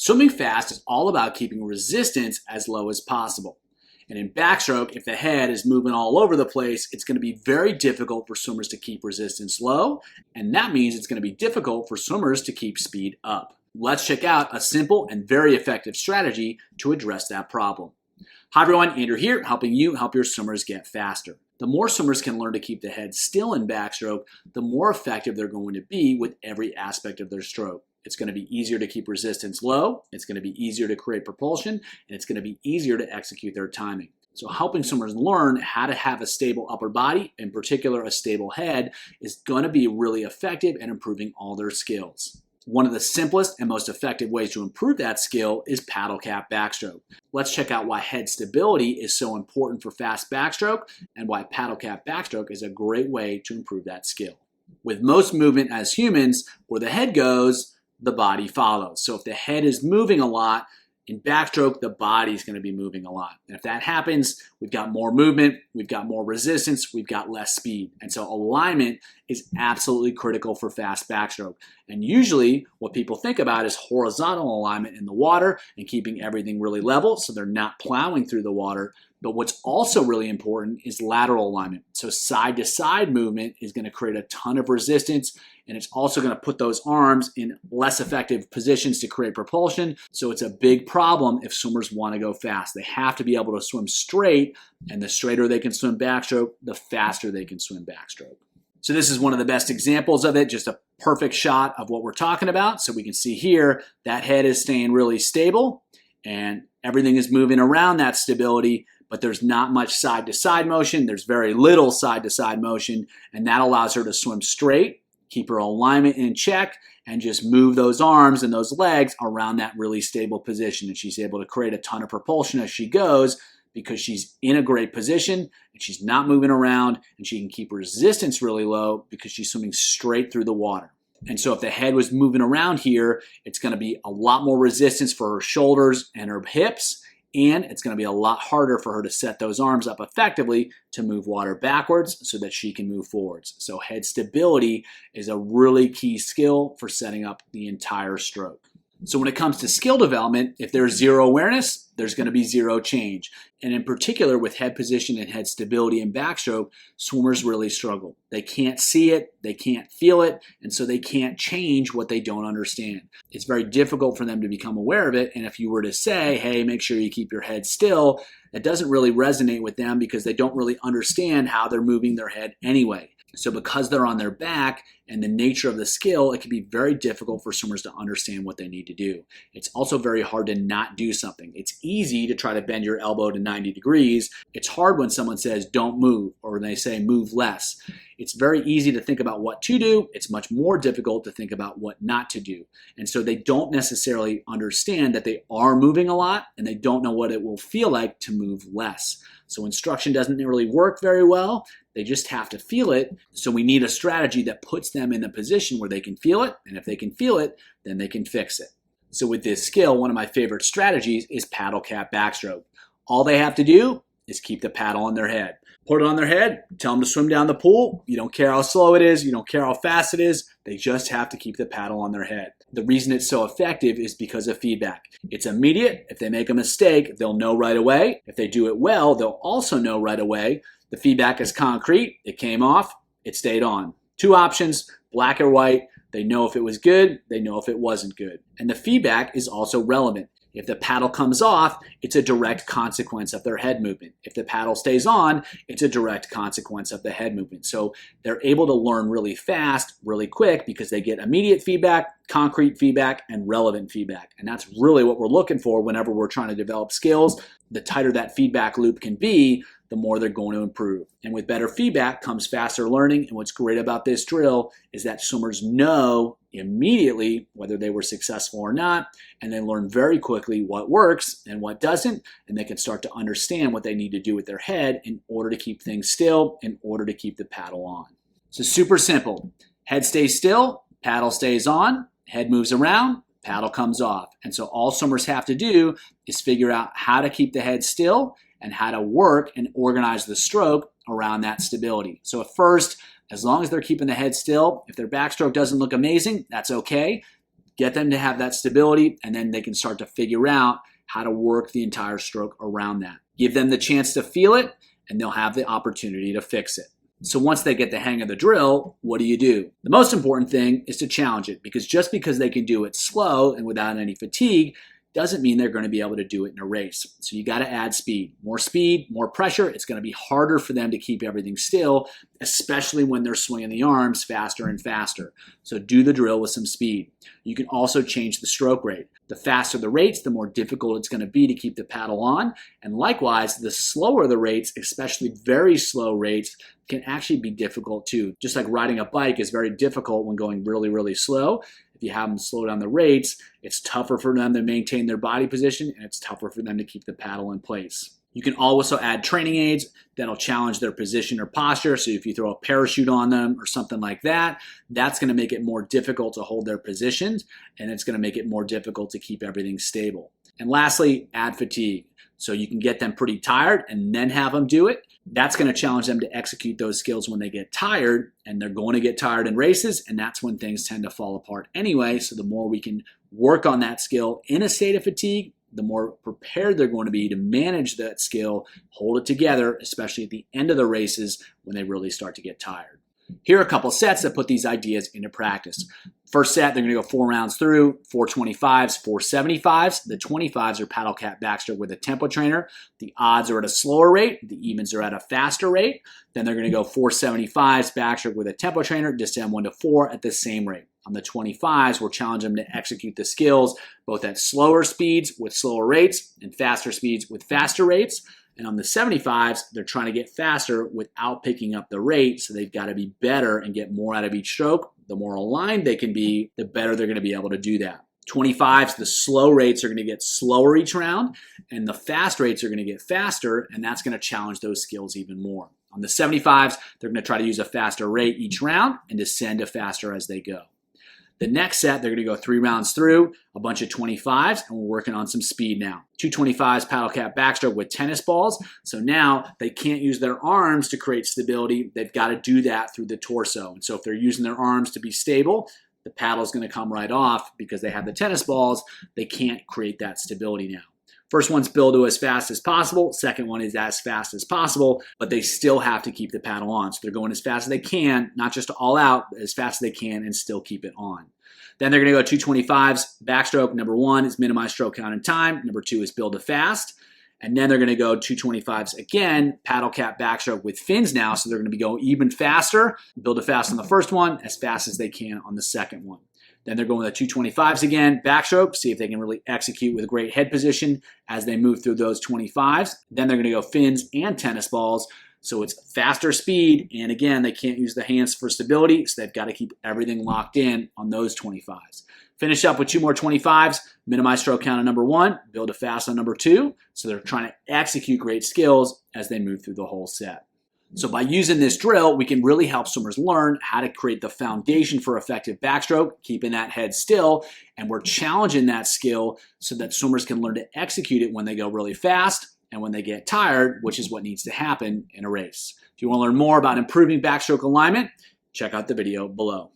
Swimming fast is all about keeping resistance as low as possible. And in backstroke, if the head is moving all over the place, it's going to be very difficult for swimmers to keep resistance low, and that means it's going to be difficult for swimmers to keep speed up. Let's check out a simple and very effective strategy to address that problem. Hi everyone, Andrew here, helping you help your swimmers get faster. The more swimmers can learn to keep the head still in backstroke, the more effective they're going to be with every aspect of their stroke. It's going to be easier to keep resistance low, it's going to be easier to create propulsion, and it's going to be easier to execute their timing. So helping swimmers learn how to have a stable upper body, in particular a stable head, is going to be really effective at improving all their skills. One of the simplest and most effective ways to improve that skill is paddle cap backstroke. Let's check out why head stability is so important for fast backstroke and why paddle cap backstroke is a great way to improve that skill. With most movement as humans, where the head goes, the body follows. So if the head is moving a lot, in backstroke, the body is going to be moving a lot. And if that happens, we've got more movement, we've got more resistance, we've got less speed. And so alignment is absolutely critical for fast backstroke. And usually what people think about is horizontal alignment in the water and keeping everything really level so they're not plowing through the water. But what's also really important is lateral alignment. So side to side movement is going to create a ton of resistance, and it's also going to put those arms in less effective positions to create propulsion. So it's a big problem if swimmers want to go fast. They have to be able to swim straight, and the straighter they can swim backstroke, the faster they can swim backstroke. So this is one of the best examples of it, just a perfect shot of what we're talking about. So we can see here that head is staying really stable and everything is moving around that stability, but there's not much side-to-side motion. There's very little side-to-side motion, and that allows her to swim straight, keep her alignment in check, and just move those arms and those legs around that really stable position. And she's able to create a ton of propulsion as she goes because she's in a great position and she's not moving around, and she can keep resistance really low because she's swimming straight through the water. And so if the head was moving around here, it's going to be a lot more resistance for her shoulders and her hips, and it's going to be a lot harder for her to set those arms up effectively to move water backwards so that she can move forwards. So head stability is a really key skill for setting up the entire stroke. So when it comes to skill development, if there's zero awareness, there's going to be zero change. And in particular with head position and head stability in backstroke, swimmers really struggle. They can't see it, they can't feel it, and so they can't change what they don't understand. It's very difficult for them to become aware of it, and if you were to say, hey, make sure you keep your head still, that doesn't really resonate with them because they don't really understand how they're moving their head anyway. So because they're on their back and the nature of the skill, it can be very difficult for swimmers to understand what they need to do. It's also very hard to not do something. It's easy to try to bend your elbow to 90 degrees. It's hard when someone says don't move or they say move less. It's very easy to think about what to do. It's much more difficult to think about what not to do. And so they don't necessarily understand that they are moving a lot and they don't know what it will feel like to move less. So instruction doesn't really work very well. They just have to feel it. So we need a strategy that puts them in a position where they can feel it. And if they can feel it, then they can fix it. So with this skill, one of my favorite strategies is paddle cap backstroke. All they have to do is keep the paddle on their head. Put it on their head, tell them to swim down the pool. You don't care how slow it is, you don't care how fast it is. They just have to keep the paddle on their head. The reason it's so effective is because of feedback. It's immediate. If they make a mistake, they'll know right away. If they do it well, they'll also know right away. The feedback is concrete. It came off, it stayed on. Two options, black or white. They know if it was good, they know if it wasn't good. And the feedback is also relevant. If the paddle comes off, it's a direct consequence of their head movement. If the paddle stays on, it's a direct consequence of the head movement. So they're able to learn really fast, really quick, because they get immediate feedback, concrete feedback, and relevant feedback. And that's really what we're looking for whenever we're trying to develop skills. The tighter that feedback loop can be, the more they're going to improve. And with better feedback comes faster learning. And what's great about this drill is that swimmers know immediately whether they were successful or not, and they learn very quickly what works and what doesn't, and they can start to understand what they need to do with their head in order to keep things still, in order to keep the paddle on. So super simple. Head stays still, paddle stays on, head moves around, paddle comes off. And so all swimmers have to do is figure out how to keep the head still and how to work and organize the stroke around that stability. So at first, as long as they're keeping the head still, if their backstroke doesn't look amazing, that's okay. Get them to have that stability, and then they can start to figure out how to work the entire stroke around that. Give them the chance to feel it, and they'll have the opportunity to fix it. So once they get the hang of the drill, what do? The most important thing is to challenge it, because just because they can do it slow and without any fatigue doesn't mean they're going to be able to do it in a race. So you got to add speed, more pressure. It's going to be harder for them to keep everything still, especially when they're swinging the arms faster and faster. So do the drill with some speed. You can also change the stroke rate. The faster the rates, the more difficult it's going to be to keep the paddle on. And likewise, the slower the rates, especially very slow rates, can actually be difficult too. Just like riding a bike is very difficult when going really, really slow. If you have them slow down the rates, it's tougher for them to maintain their body position, and it's tougher for them to keep the paddle in place. You can also add training aids that'll challenge their position or posture. So if you throw a parachute on them or something like that, that's going to make it more difficult to hold their positions, and it's going to make it more difficult to keep everything stable. And lastly, add fatigue. So you can get them pretty tired and then have them do it. That's going to challenge them to execute those skills when they get tired, and they're going to get tired in races, and that's when things tend to fall apart anyway. So the more we can work on that skill in a state of fatigue, the more prepared they're going to be to manage that skill, hold it together, especially at the end of the races when they really start to get tired. Here are a couple sets that put these ideas into practice. First set, they're going to go 4 rounds through, 4 25s, 4 75s. The 25s are paddle cat backstroke with a tempo trainer. The odds are at a slower rate. The evens are at a faster rate. Then they're going to go 4 75s backstroke with a tempo trainer, descend 1 to 4 at the same rate. On the 25s, we'll challenge them to execute the skills both at slower speeds with slower rates and faster speeds with faster rates. And on the 75s, they're trying to get faster without picking up the rate, so they've got to be better and get more out of each stroke. The more aligned they can be, the better they're going to be able to do that. 25s, the slow rates are going to get slower each round, and the fast rates are going to get faster, and that's going to challenge those skills even more. On the 75s, they're going to try to use a faster rate each round and descend to faster as they go. The next set, they're going to go 3 rounds through, a bunch of 25s, and we're working on some speed now. 2 25s paddle cat backstroke with tennis balls. So now they can't use their arms to create stability. They've got to do that through the torso. And so if they're using their arms to be stable, the paddle is going to come right off because they have the tennis balls. They can't create that stability now. First one's build to as fast as possible. Second one is as fast as possible, but they still have to keep the paddle on. So they're going as fast as they can, not just all out, but as fast as they can and still keep it on. Then they're going to go 2 25s. Backstroke, number 1 is minimize stroke count and time. Number 2 is build to fast. And then they're going to go 2 25s again, paddle cat backstroke with fins now. So they're going to be going even faster. Build to fast on the first one, as fast as they can on the second one. Then they're going with the 2 25s again, backstroke, see if they can really execute with a great head position as they move through those 25s. Then they're going to go fins and tennis balls. So it's faster speed, and again, they can't use the hands for stability, so they've got to keep everything locked in on those 25s. Finish up with 2 more 25s, minimize stroke count on number 1, build a fast on number 2, so they're trying to execute great skills as they move through the whole set. So by using this drill, we can really help swimmers learn how to create the foundation for effective backstroke, keeping that head still, and we're challenging that skill so that swimmers can learn to execute it when they go really fast and when they get tired, which is what needs to happen in a race. If you want to learn more about improving backstroke alignment, check out the video below.